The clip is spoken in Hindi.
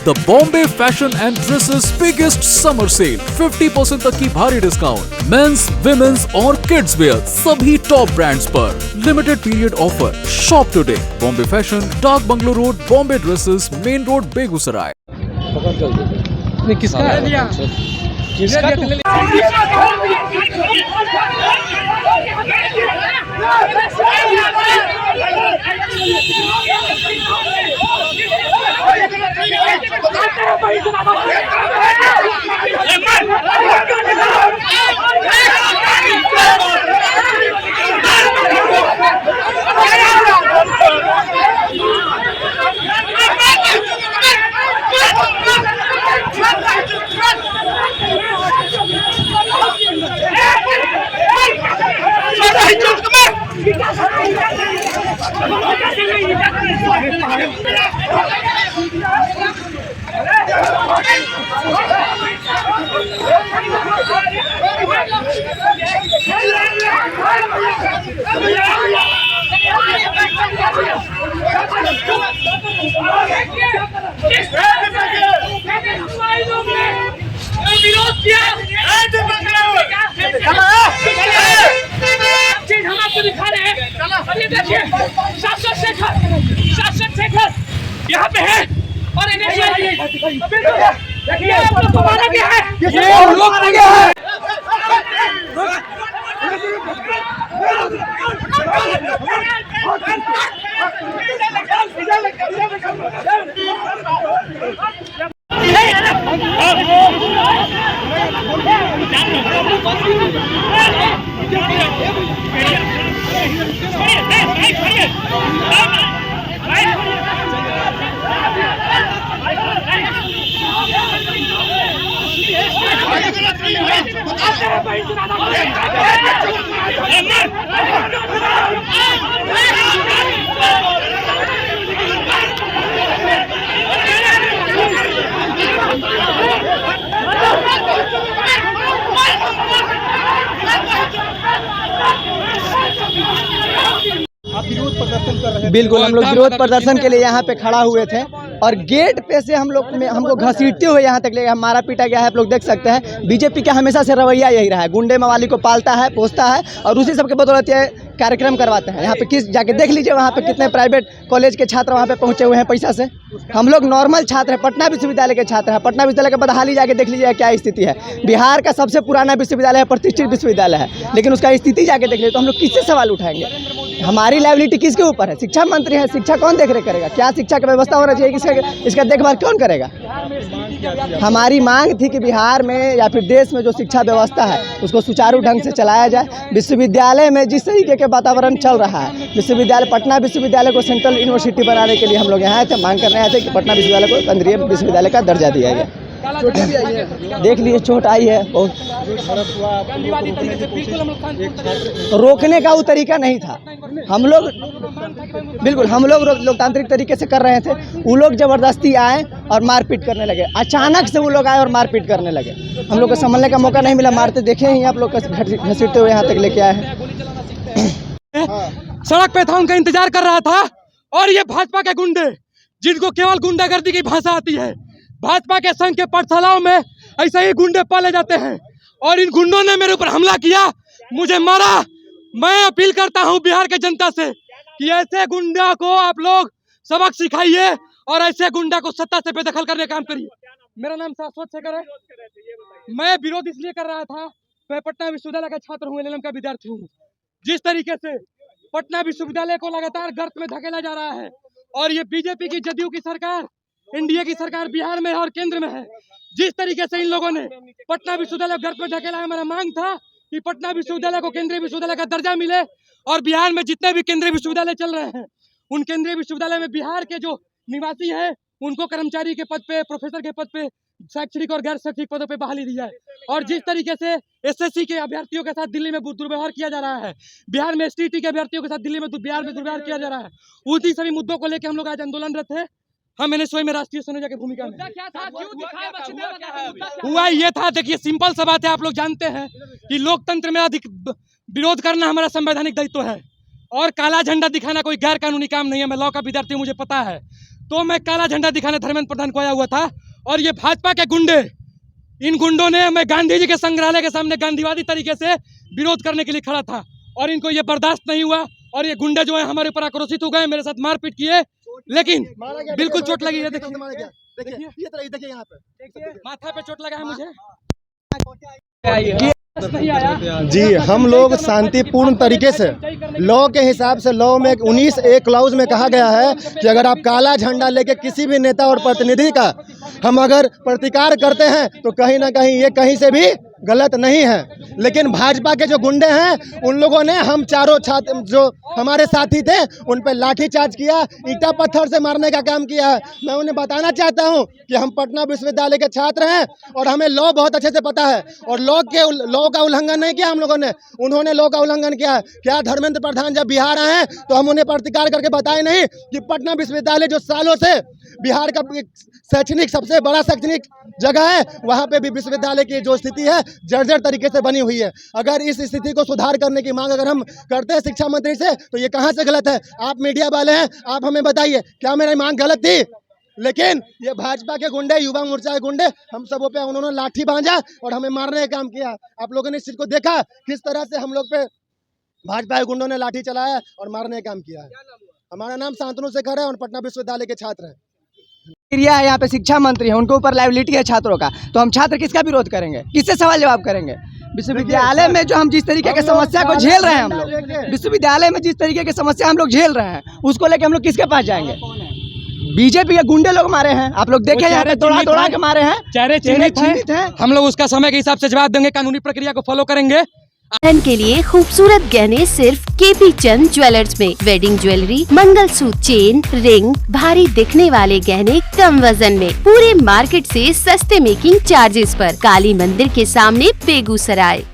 The Bombay fashion and dresses biggest summer sale, 50% तक की भारी डिस्काउंट, मेंस, विमेंस और किड्स वेयर सभी टॉप ब्रांड्स पर। Limited period offer. Shop today. Bombay fashion, Dak Bungalow road, Bombay dresses, main road, Begusarai. किसका है? किसका विरोध किया चीज हम आपको दिखा रहे हैं। अब ये देखिए शासन शेखर यहाँ पे है और देखिए आप लोग को मारा गया है, ये हम लोग मारा गया है। बिल्कुल, हम लोग विरोध प्रदर्शन के लिए यहाँ पे खड़ा हुए थे और गेट पे से हमको घसीटते हुए यहाँ तक ले मारा पीटा गया है। आप लोग देख सकते हैं बीजेपी का हमेशा से रवैया यही रहा है, गुंडे मवाली को पालता है, पोसता है और उसी सबके बदौलत ये कार्यक्रम करवाते हैं। यहाँ पे किस जाके देख लीजिए, वहाँ पे कितने प्राइवेट कॉलेज के छात्र वहाँ पे पहुँचे हुए हैं पैसा से। हम लोग नॉर्मल छात्र हैं, पटना विश्वविद्यालय के छात्र हैं। पटना विश्वविद्यालय के बदहाली जाके देख लीजिए क्या स्थिति है। बिहार का सबसे पुराना विश्वविद्यालय है, प्रतिष्ठित विश्वविद्यालय है, लेकिन उसका स्थिति जाके देख लीजिए तो हम लोग किससे सवाल उठाएंगे? हमारी लाइबिलिटी किसके ऊपर है? शिक्षा मंत्री है, शिक्षा कौन देख रेख करेगा? क्या शिक्षा की व्यवस्था होना चाहिए? इसका देखभाल कौन करेगा? हमारी मांग थी कि बिहार में या फिर देश में जो शिक्षा व्यवस्था है उसको सुचारू ढंग से चलाया जाए। विश्वविद्यालय में जिस तरीके के वातावरण चल रहा है, विश्वविद्यालय पटना विश्वविद्यालय को सेंट्रल यूनिवर्सिटी बनाने के लिए हम लोग यहाँ आए थे, मांग करने आए थे कि पटना विश्वविद्यालय को केंद्रीय विश्वविद्यालय का दर्जा दिया गया। देख लीजिए चोट आई है बहुत। रोकने का वो तरीका नहीं था। हम लोग बिल्कुल लोकतांत्रिक तरीके से कर रहे थे, वो लोग जबरदस्ती आए और मारपीट करने लगे। अचानक से वो लोग आए और मारपीट करने लगे। हम लोग को संभलने का मौका नहीं मिला, मारते देखे ही आप लोग घसीटते हुए यहाँ तक लेके आए हैं। सड़क पे था, उनका इंतजार कर रहा था और ये भाजपा के गुंडे जिनको केवल गुंडागर्दी की भाषा आती है, भाजपा के संघ के पाठशालाओं में ऐसे ही गुंडे पाले जाते हैं और इन गुंडों ने मेरे ऊपर हमला किया, मुझे मारा। मैं अपील करता हूं बिहार के जनता से कि ऐसे गुंडा को आप लोग सबक सिखाइए और ऐसे गुंडा को सत्ता से बेदखल करने का काम करिए। मेरा नाम शाश्वत शेखर है। मैं विरोध इसलिए कर रहा था, मैं पटना विश्वविद्यालय का छात्र हूँ, LLM का विद्यार्थी हूँ। जिस तरीके से पटना विश्वविद्यालय को लगातार गर्त में धकेला जा रहा है और ये बीजेपी की, जदयू की सरकार, एनडीए की सरकार बिहार में और केंद्र में है, जिस तरीके से इन लोगों ने पटना विश्वविद्यालय गर्त में धकेला है, हमारा मांग था कि पटना विश्वविद्यालय को केंद्रीय विश्वविद्यालय का दर्जा मिले और बिहार में जितने भी केंद्रीय विश्वविद्यालय चल रहे हैं उन केंद्रीय विश्वविद्यालय में बिहार के जो निवासी हैं उनको कर्मचारी के पद पे, प्रोफेसर के पद पे, शैक्षणिक और गैर शैक्षणिक पदों पे बहाली दी जाए। और जिस तरीके से एसएससी के अभ्यर्थियों के साथ दिल्ली में दुर्व्यवहार किया जा रहा है, बिहार में एसटीटी के अभ्यर्थियों के साथ दिल्ली में बिहार में दुर्व्यवहार किया जा रहा है, उसी सभी मुद्दों को लेकर हम लोग आज आंदोलनरत है। हम एनएसओ में राष्ट्रीय संयोजक की भूमिका में हुआ ये था। देखिए सिंपल सा बात है, आप लोग जानते हैं कि लोकतंत्र में अधिक विरोध करना हमारा संवैधानिक दायित्व है और काला झंडा दिखाना कोई गैर कानूनी काम नहीं है। मैं लॉ का विद्यार्थी हूं, मुझे पता है। तो मैं काला झंडा दिखाने धर्मेंद्र प्रधान को आया हुआ था। और ये भाजपा के गुंडे, इन गुंडों ने मैं गांधी जी के संग्रहालय के सामने गांधीवादी तरीके से विरोध करने के लिए खड़ा था और इनको ये बर्दाश्त नहीं हुआ। और ये गुंडे जो है हमारे ऊपर आक्रोशित हो गए, मेरे साथ मारपीट किए, लेकिन बिल्कुल चोट लगी है। देखिए यहाँ पे माथा पे चोट लगा है मुझे। जी, हम लोग शांतिपूर्ण तरीके से लॉ के हिसाब से, लॉ में 19(a) क्लाउज में कहा गया है कि अगर आप काला झंडा लेके किसी भी नेता और प्रतिनिधि का हम अगर प्रतिकार करते हैं तो कहीं ना कहीं ये कहीं से भी गलत नहीं है। लेकिन भाजपा के जो गुंडे हैं उन लोगों ने हम चारों छात्र जो हमारे साथी थे उन पर लाठीचार्ज किया, ईंटा पत्थर से मारने का काम किया है। मैं उन्हें बताना चाहता हूं कि हम पटना विश्वविद्यालय के छात्र हैं और हमें लॉ बहुत अच्छे से पता है और लॉ का उल्लंघन नहीं किया हम लोगों ने, उन्होंने लॉ का उल्लंघन किया है। क्या धर्मेंद्र प्रधान जब बिहार आए हैं तो हम उन्हें प्रतिकार करके बताए नहीं कि पटना विश्वविद्यालय जो सालों से बिहार का शैक्षणिक सबसे बड़ा शैक्षणिक जगह है, वहाँ पे भी विश्वविद्यालय की जो स्थिति है जर्जर तरीके से बनी हुई है। अगर इस स्थिति को सुधार करने की मांग अगर हम करते हैं शिक्षा मंत्री से तो ये कहाँ से गलत है? आप मीडिया वाले हैं, आप हमें बताइए क्या मेरी मांग गलत थी? लेकिन ये भाजपा के गुंडे, युवा मोर्चा के गुंडे, हम सबों पे उन्होंने लाठी भांजा और हमें मारने का काम किया। आप लोगों ने इस चीज को देखा किस तरह से हम लोग पे भाजपा के गुंडों ने लाठी चलाया और मारने का काम किया है। हमारा नाम शांतनु शेखर है और पटना विश्वविद्यालय के छात्र हैं। यहाँ पे शिक्षा मंत्री है, उनके ऊपर लाइबिलिटी है छात्रों का, तो हम छात्र किसका विरोध करेंगे? किससे सवाल जवाब करेंगे? विश्वविद्यालय में जो हम जिस तरीके की समस्या को झेल रहे हैं, हम लोग विश्वविद्यालय में जिस तरीके की समस्या हम लोग झेल रहे हैं, उसको लेके हम लोग किसके पास जाएंगे? बीजेपी के गुंडे लोग मारे हैं, आप लोग देखे यहाँ पे दौड़ा के मारे हैं, चेहरे चिन्हित हैं। हम लोग उसका समय के हिसाब से जवाब देंगे, कानूनी प्रक्रिया को फॉलो करेंगे। दुल्हन के लिए खूबसूरत गहने सिर्फ केपी चंद ज्वेलर्स में। Wedding jewellery, mangalsutra, chain, ring, भारी दिखने वाले गहने कम वजन में, पूरे मार्केट से सस्ते मेकिंग चार्जेस पर। काली मंदिर के सामने, बेगूसराय।